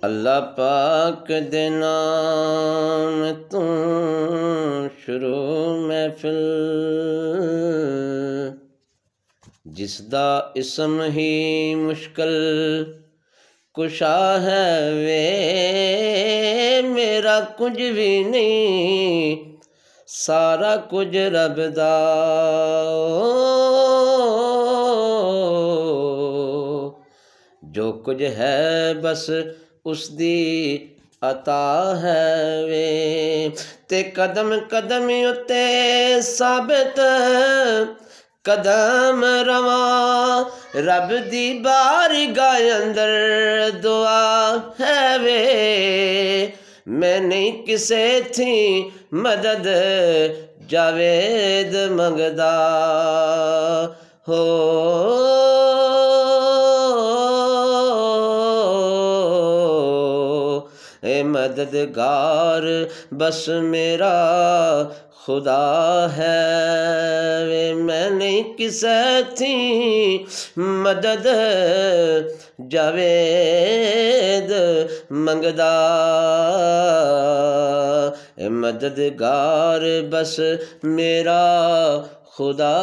अल्लाह पाक दे नाम तू शुरू महफिल, जिसदा इसम ही मुश्किल कुशा है वे, मेरा कुछ भी नहीं सारा कुछ रब दा। जो कुछ है बस उसदी अता है वे, ते कदम कदम उत्ते साबित कदम रवा, रब दी बारगाह अंदर दुआ है वे। मैं नहीं किसे थी मदद जावेद मंगदा हो, ए मददगार बस मेरा खुदा है वे। मैं नहीं किसे थी मदद जावेद मंगदा, ए मददगार बस मेरा खुदा